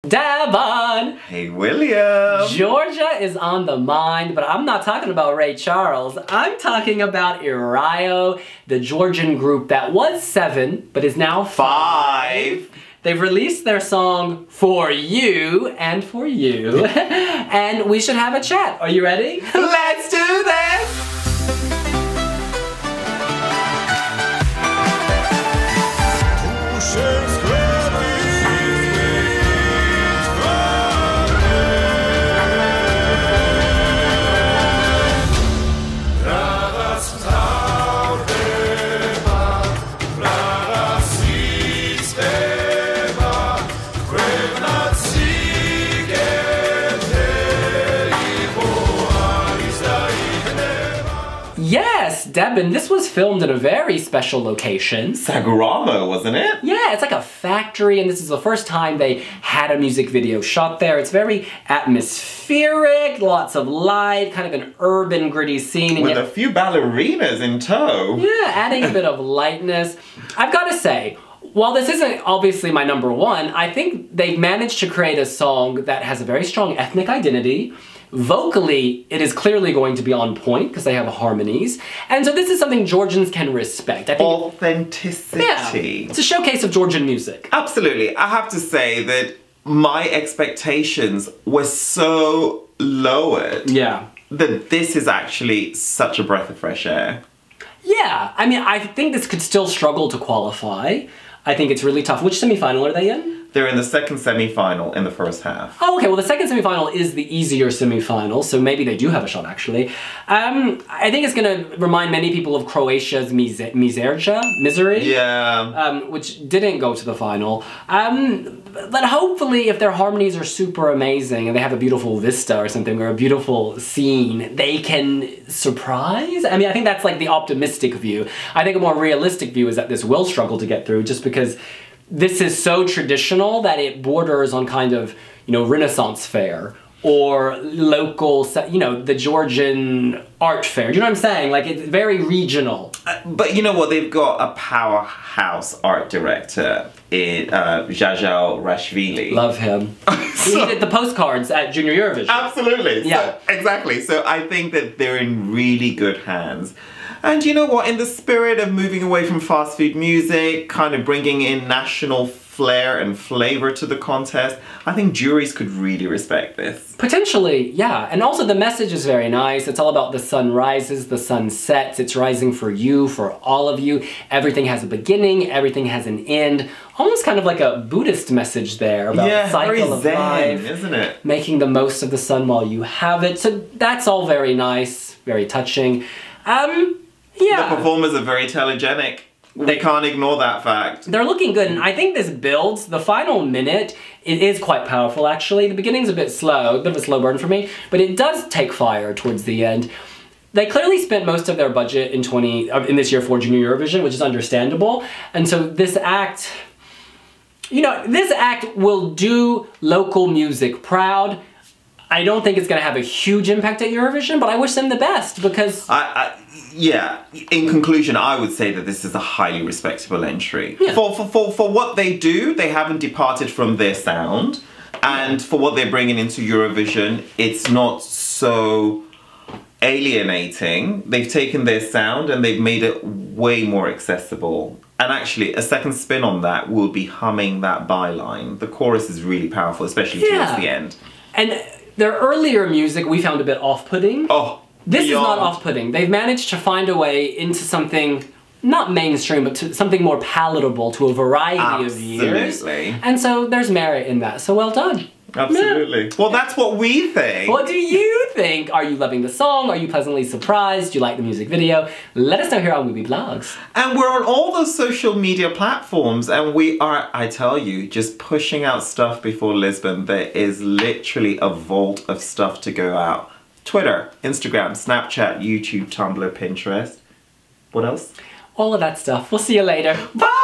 Deban! Hey, William! Georgia is on the mind, but I'm not talking about Ray Charles. I'm talking about Iriao, the Georgian group that was 7, but is now 5. They've released their song For You and For You, and we should have a chat. Are you ready? Let's do this! Yes, Deban, this was filmed in a very special location. Saguramo, wasn't it? Yeah, it's like a factory, and this is the first time they had a music video shot there. It's very atmospheric, lots of light, kind of an urban, gritty scene. With a few ballerinas in tow. Yeah, adding a bit of lightness. I've got to say, while this isn't obviously my #1, I think they've managed to create a song that has a very strong ethnic identity. Vocally, it is clearly going to be on point because they have harmonies. And so this is something Georgians can respect. I think authenticity. Yeah, it's a showcase of Georgian music. Absolutely. I have to say that my expectations were so lowered. Yeah. That this is actually such a breath of fresh air. Yeah, I mean, I think this could still struggle to qualify. I think it's really tough. Which semi-final are they in? They're in the second semi-final in the first half. Oh, okay, well the second semi-final is the easier semi-final, so maybe they do have a shot actually. I think it's gonna remind many people of Croatia's Misery. Yeah. Which didn't go to the final. But hopefully if their harmonies are super amazing and they have a beautiful vista or something, or a beautiful scene, they can surprise? I mean, I think that's like the optimistic view. I think a more realistic view is that this will struggle to get through just because this is so traditional that it borders on kind of, you know, Renaissance fair or local, you know, the Georgian art fair. Do you know what I'm saying? Like, it's very regional. But you know what? They've got a powerhouse art director in Jajal Rashvili. Love him. He did the postcards at Junior Eurovision. Absolutely. Yeah. So, exactly. So I think that they're in really good hands. And you know what, in the spirit of moving away from fast food music, kind of bringing in national flair and flavor to the contest, I think juries could really respect this. Potentially, yeah. And also the message is very nice. It's all about the sun rises, the sun sets. It's rising for you, for all of you. Everything has a beginning, everything has an end. Almost kind of like a Buddhist message there about the cycle of life, isn't it? Making the most of the sun while you have it. So that's all very nice, very touching. Yeah. The performers are very telegenic. They can't ignore that fact. They're looking good, and I think this builds. The final minute, it is quite powerful actually. The beginning's a bit slow, a bit of a slow burn for me, but it does take fire towards the end. They clearly spent most of their budget in this year for Junior Eurovision, which is understandable. And so this act, you know, this act will do local music proud. I don't think it's going to have a huge impact at Eurovision, but I wish them the best because... Yeah, in conclusion, I would say that this is a highly respectable entry. Yeah. For what they do, they haven't departed from their sound. And for what they're bringing into Eurovision, it's not so alienating. They've taken their sound and they've made it way more accessible. And actually, a second spin on that will be humming that byline. The chorus is really powerful, especially towards the end. And their earlier music we found a bit off-putting. Oh, this is not off-putting. They've managed to find a way into something not mainstream, but to something more palatable to a variety of years. And so there's merit in that. So well done. Absolutely. Yeah. Well, that's what we think. What do you think? Are you loving the song? Are you pleasantly surprised? Do you like the music video? Let us know here on wiwibloggs. And we're on all those social media platforms, and we are, I tell you, just pushing out stuff before Lisbon. There is literally a vault of stuff to go out. Twitter, Instagram, Snapchat, YouTube, Tumblr, Pinterest. What else? All of that stuff. We'll see you later. Bye!